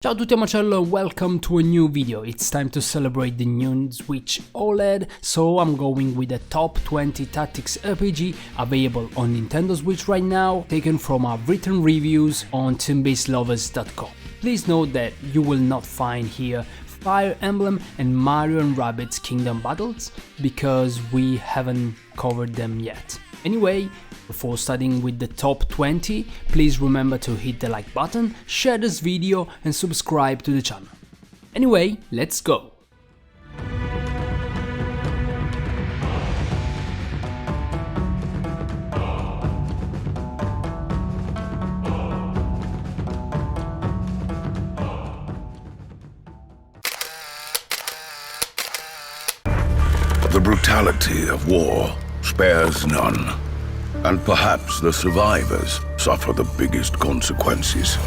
Ciao a tutti Marcello and welcome to a new video. It's time to celebrate the new Switch OLED, so I'm going with the top 20 tactics RPG available on Nintendo Switch right now, taken from our written reviews on turnbasedlovers.com. Please note that you will not find here Fire Emblem and Mario and Rabbids Kingdom battles, because we haven't covered them yet. Anyway, before starting with the top 20, please remember to hit the like button, share this video and subscribe to the channel. Anyway, let's go! The brutality of war spares none, and perhaps the survivors suffer the biggest consequences.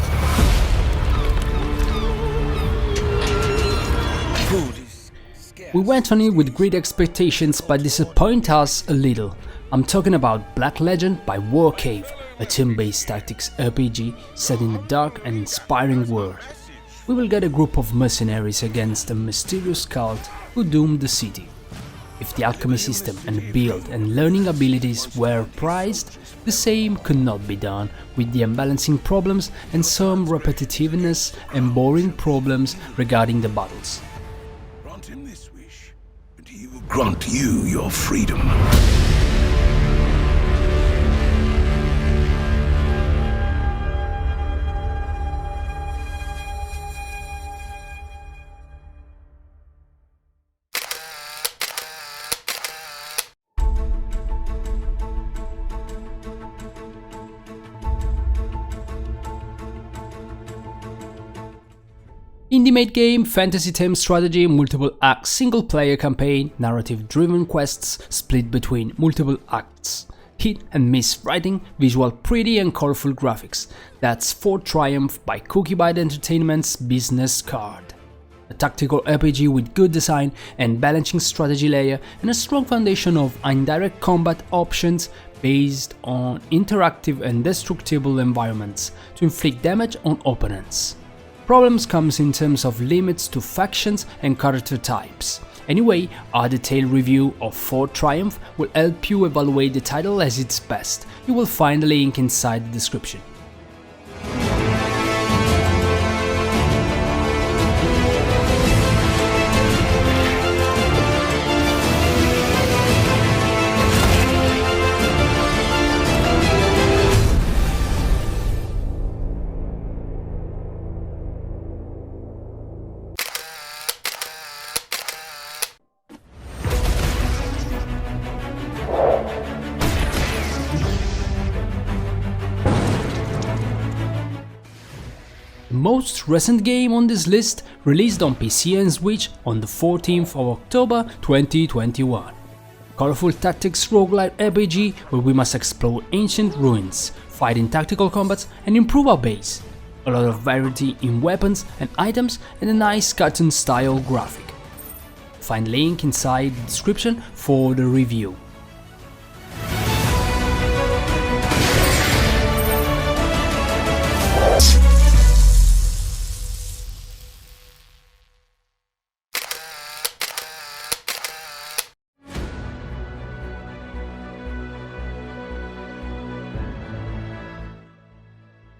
We went on it with great expectations but disappoint us a little. I'm talking about Black Legend by War Cave, a turn-based tactics RPG set in a dark and inspiring world. We will get a group of mercenaries against a mysterious cult who doomed the city. If the alchemy system and build and learning abilities were prized, the same could not be done with the unbalancing problems and some repetitiveness and boring problems regarding the battles. Grant him this wish, and he will grant you your freedom. Indie-made game, fantasy-themed strategy, multiple-act single-player campaign, narrative-driven quests split between multiple acts, hit-and-miss writing, visual pretty and colorful graphics. That's Fort Triumph by Cookie Bite Entertainment's business card. A tactical RPG with good design and balancing strategy layer and a strong foundation of indirect combat options based on interactive and destructible environments to inflict damage on opponents. Problems comes in terms of limits to factions and character types. Anyway, our detailed review of Fort Triumph will help you evaluate the title as its best. You will find a link inside the description. The most recent game on this list released on PC and Switch on the 14th of October 2021. Colorful tactics roguelite RPG where we must explore ancient ruins, fight in tactical combats and improve our base. A lot of variety in weapons and items and a nice cartoon style graphic. Find link inside the description for the review.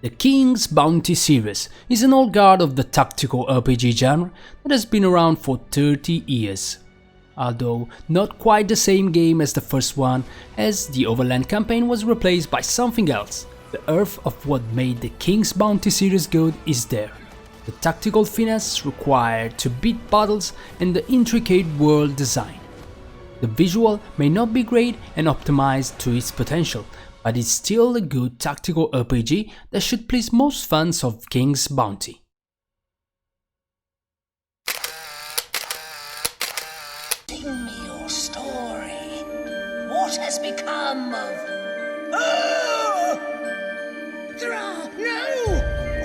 The King's Bounty series is an old guard of the tactical RPG genre that has been around for 30 years. Although not quite the same game as the first one, as the Overland campaign was replaced by something else, the earth of what made the King's Bounty series good is there. The tactical finesse required to beat battles and the intricate world design. The visual may not be great and optimized to its potential, but it's still a good tactical RPG that should please most fans of King's Bounty. Tell me your story. What has become of... No!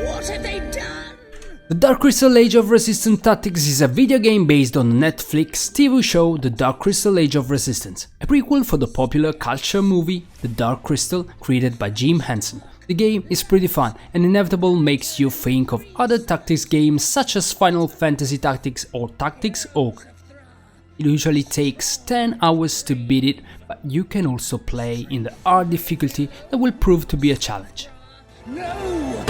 What have they done? The Dark Crystal Age of Resistance Tactics is a video game based on the Netflix TV show The Dark Crystal Age of Resistance, a prequel for the popular culture movie The Dark Crystal created by Jim Henson. The game is pretty fun and inevitable makes you think of other tactics games such as Final Fantasy Tactics or Tactics Ogre. It usually takes 10 hours to beat it, but you can also play in the hard difficulty that will prove to be a challenge. No!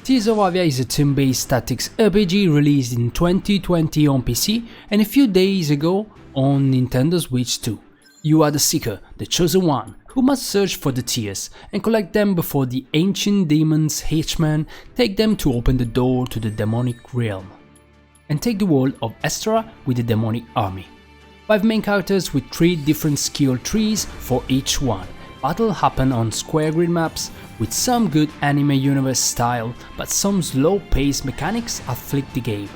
Tears of Avia is a turn-based tactics RPG released in 2020 on PC and a few days ago on Nintendo Switch too. You are the Seeker, the chosen one, who must search for the tears and collect them before the ancient demons H-Man take them to open the door to the demonic realm, and take the world of Eterna with the demonic army. 5 main characters with 3 different skill trees for each one. Battle happen on square grid maps with some good anime universe style, but some slow paced mechanics afflict the game.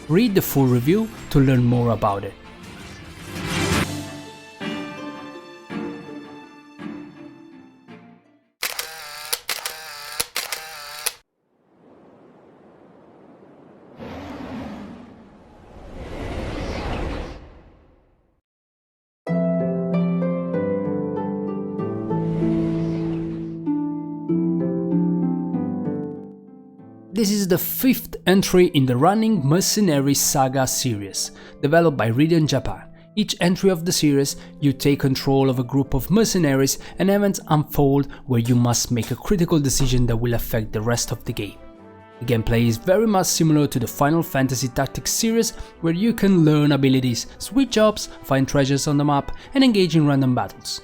Read the full review to learn more about it. This is the 5th entry in the running Mercenaries Saga series, developed by Radiant Japan. Each entry of the series, you take control of a group of mercenaries and events unfold where you must make a critical decision that will affect the rest of the game. The gameplay is very much similar to the Final Fantasy Tactics series, where you can learn abilities, switch jobs, find treasures on the map and engage in random battles.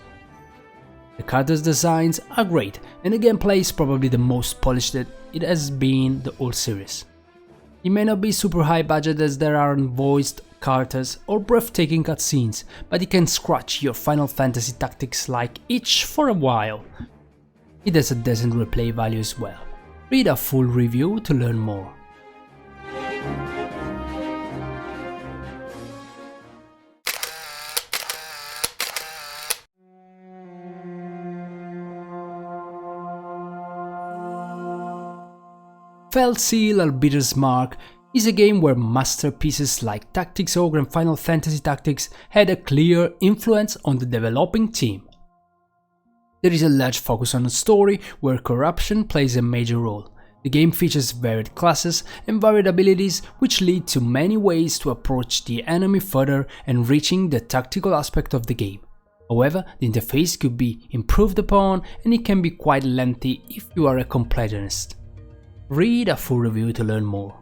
The characters' designs are great, and the gameplay is probably the most polished that it has been the whole series. It may not be super high budget as there aren't voiced characters or breathtaking cutscenes, but it can scratch your Final Fantasy Tactics-like itch for a while. It has a decent replay value as well. Read a full review to learn more. Felseal Arbiter's Mark is a game where masterpieces like Tactics Ogre and Final Fantasy Tactics had a clear influence on the developing team. There is a large focus on the story where corruption plays a major role. The game features varied classes and varied abilities which lead to many ways to approach the enemy further, enriching the tactical aspect of the game. However, the interface could be improved upon and it can be quite lengthy if you are a completionist. Read a full review to learn more.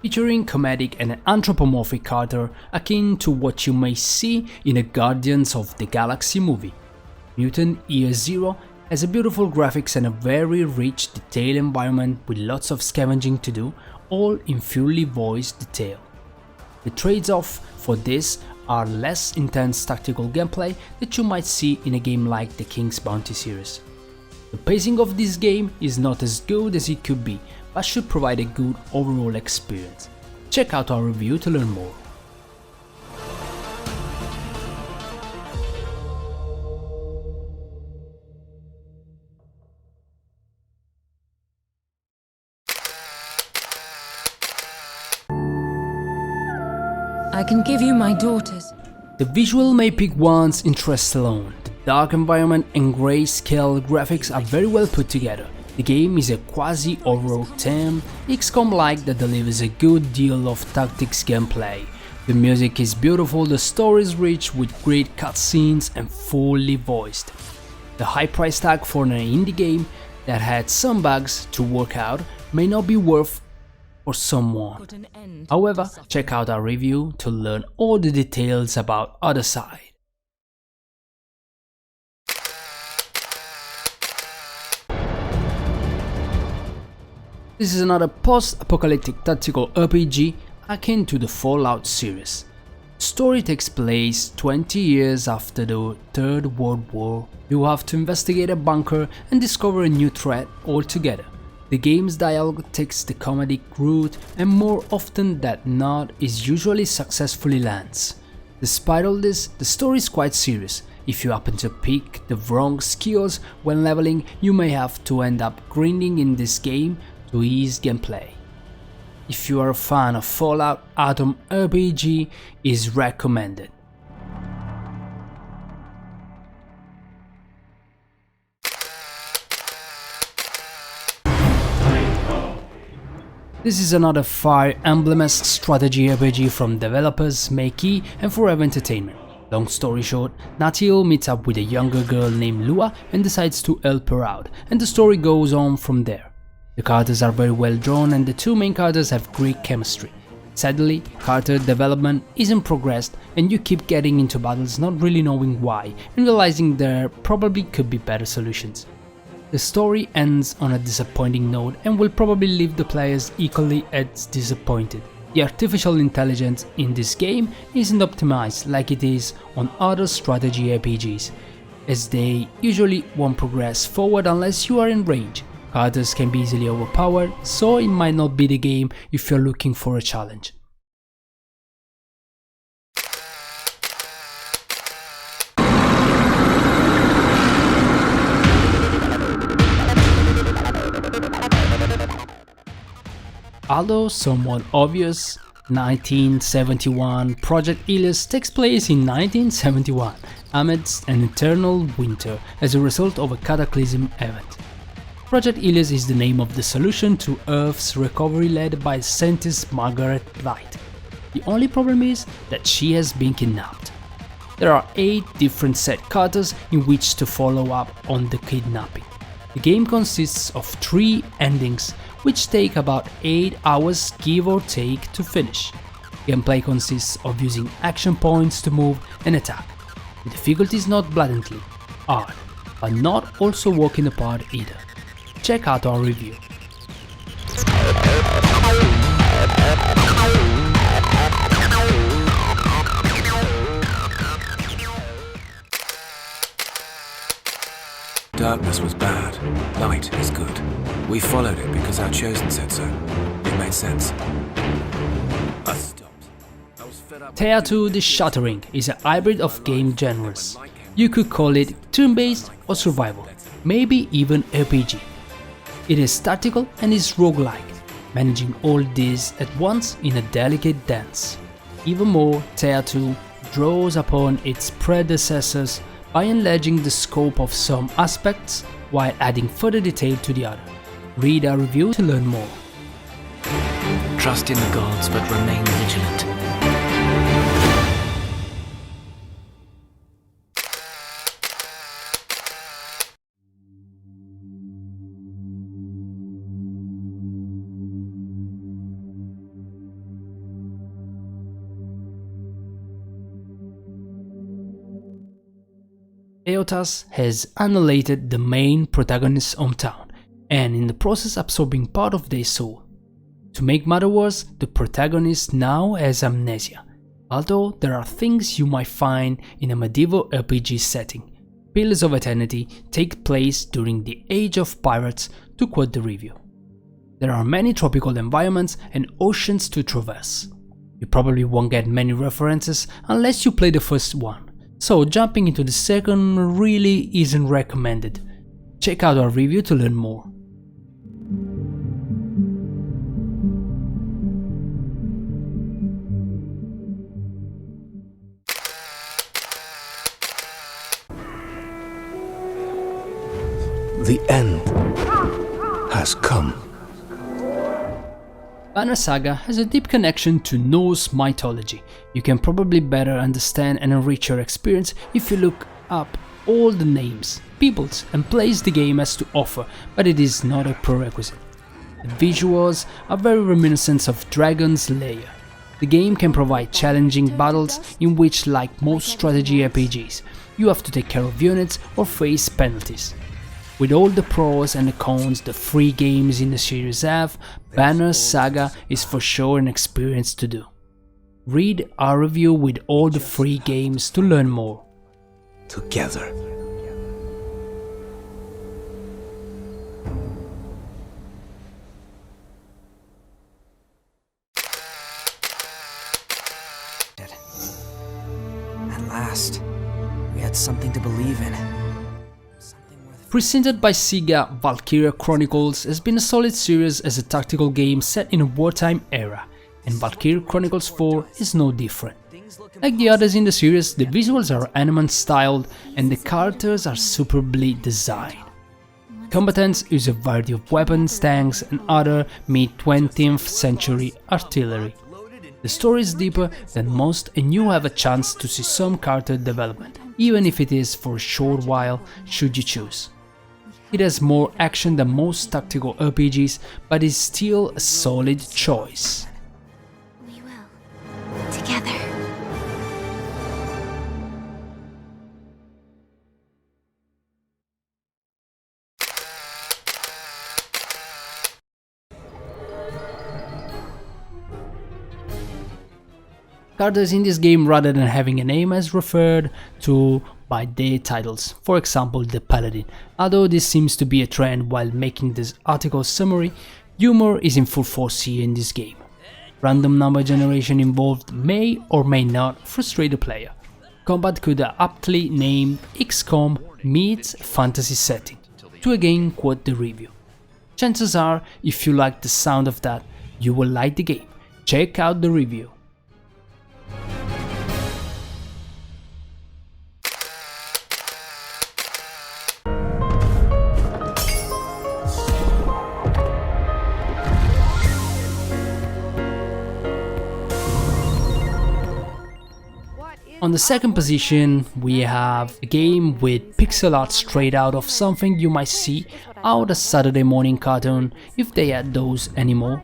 Featuring comedic and anthropomorphic character akin to what you may see in a Guardians of the Galaxy movie. Mutant Year Zero has a beautiful graphics and a very rich detailed environment with lots of scavenging to do, all in fully voiced detail. The trades-off for this are less intense tactical gameplay that you might see in a game like the King's Bounty series. The pacing of this game is not as good as it could be, but should provide a good overall experience. Check out our review to learn more. I can give you my daughters. The visual may pique one's interest alone. The dark environment and grayscale graphics are very well put together. The game is a quasi-overall team XCOM-like that delivers a good deal of tactics gameplay. The music is beautiful, the story is rich with great cutscenes and fully voiced. The high price tag for an indie game that had some bugs to work out may not be worth for someone. However, check out our review to learn all the details about Othercide. This is another post-apocalyptic tactical RPG akin to the Fallout series. The story takes place 20 years after the Third World War. You have to investigate a bunker and discover a new threat altogether. The game's dialogue takes the comedic route and more often than not is usually successfully lands. Despite all this, the story is quite serious. If you happen to pick the wrong skills when leveling, you may have to end up grinding in this game to ease gameplay. If you are a fan of Fallout, Atom RPG is recommended. This is another Fire Emblem-esque strategy RPG from developers Makey and Forever Entertainment. Long story short, Naheulbeuk meets up with a younger girl named Lua and decides to help her out, and the story goes on from there. The characters are very well drawn and the two main characters have great chemistry. Sadly, character development isn't progressed and you keep getting into battles not really knowing why and realizing there probably could be better solutions. The story ends on a disappointing note and will probably leave the players equally as disappointed. The artificial intelligence in this game isn't optimized like it is on other strategy RPGs, as they usually won't progress forward unless you are in range. Characters can be easily overpowered, so it might not be the game if you're looking for a challenge. Although somewhat obvious, 1971 Project Helios takes place in 1971 amidst an eternal winter as a result of a cataclysm event. Project Helios is the name of the solution to Earth's recovery led by scientist Margaret Light. The only problem is that she has been kidnapped. There are 8 different set characters in which to follow up on the kidnapping. The game consists of 3 endings which take about 8 hours give or take to finish. Gameplay consists of using action points to move and attack. The difficulty is not blatantly hard, but not also walking apart either. Check out our review. Darkness was bad, light is good. We followed it because our chosen said so. It made sense. I stopped. I was fed up. Thea 2 The Shattering is a hybrid of game genres. You could call it turn-based or survival, maybe even RPG. It is tactical and is roguelike, managing all these at once in a delicate dance. Even more, Thea 2 draws upon its predecessors by enlarging the scope of some aspects while adding further detail to the other. Read our review to learn more. Trust in the gods, but remain vigilant. Eotas has annihilated the main protagonist's hometown, and in the process absorbing part of their soul. To make matters worse, the protagonist now has amnesia. Although there are things you might find in a medieval RPG setting, Pillars of Eternity take place during the Age of Pirates, to quote the review. There are many tropical environments and oceans to traverse. You probably won't get many references unless you play the first one, so jumping into the second really isn't recommended. Check out our review to learn more. The end has come. Banner Saga has a deep connection to Norse mythology. You can probably better understand and enrich your experience if you look up all the names, peoples and places the game has to offer, but it is not a prerequisite. The visuals are very reminiscent of Dragon's Lair. The game can provide challenging battles in which, like most strategy RPGs, you have to take care of units or face penalties. With all the pros and the cons the free games in the series have, Banner's Saga is for sure an experience to do. Read our review with all the free games to learn more. Together. At last, we had something to believe in. Presented by Saga, Valkyria Chronicles has been a solid series as a tactical game set in a wartime era, and Valkyria Chronicles 4 is no different. Like the others in the series, the visuals are anime styled and the characters are superbly designed. Combatants use a variety of weapons, tanks and other mid-20th century artillery. The story is deeper than most and you have a chance to see some character development, even if it is for a short while should you choose. It has more action than most tactical RPGs, but is still a solid choice. We will. Together. Characters in this game, rather than having a name, as referred to by their titles, for example the Paladin. Although this seems to be a trend while making this article summary, humor is in full force here in this game. Random number generation involved may or may not frustrate the player. Combat could aptly named XCOM meets fantasy setting, to again quote the review. Chances are, if you like the sound of that, you will like the game. Check out the review. On the second position, we have a game with pixel art straight out of something you might see out a Saturday morning cartoon, if they had those anymore.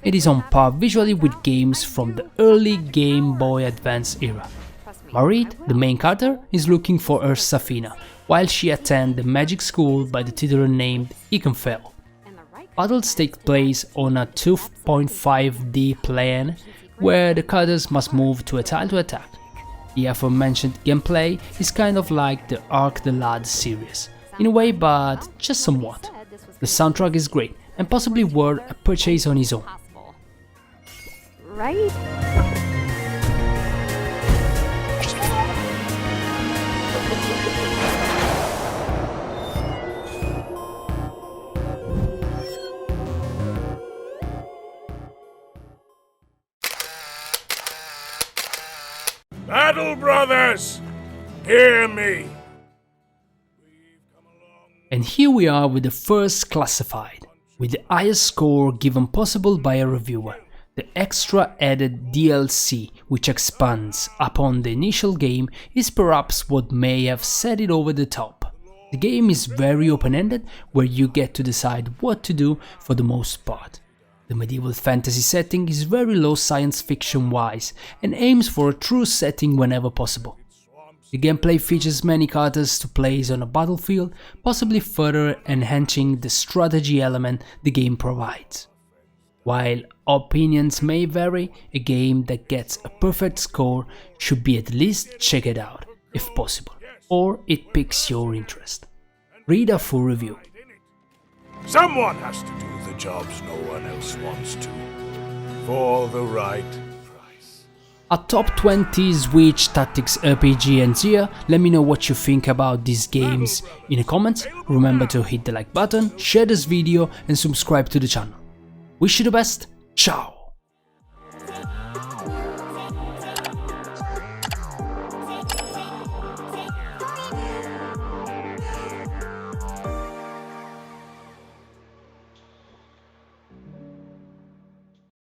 It is on par visually with games from the early Game Boy Advance era. Marit, the main character, is looking for her Safina, while she attends the magic school by the tutor named Ikenfell. Battles take place on a 2.5D plane, where the characters must move to a tile to attack. The aforementioned gameplay is kind of like the Arc the Lad series, in a way, but just somewhat. The soundtrack is great and possibly worth a purchase on its own. Right? Battle Brothers, hear me! And here we are with the first classified, with the highest score given possible by a reviewer, the extra added DLC, which expands upon the initial game, is perhaps what may have set it over the top. The game is very open-ended, where you get to decide what to do for the most part. The medieval fantasy setting is very low science fiction wise and aims for a true setting whenever possible. The gameplay features many characters to place on a battlefield, possibly further enhancing the strategy element the game provides. While opinions may vary, a game that gets a perfect score should be at least checked out, if possible, or it piques your interest. Read a full review. Someone has to do the jobs no one else wants to, for the right price. A top 20 Switch Tactics RPG and Thea. Let me know what you think about these games in the comments. Remember to hit the like button, share this video and subscribe to the channel. Wish you the best, ciao!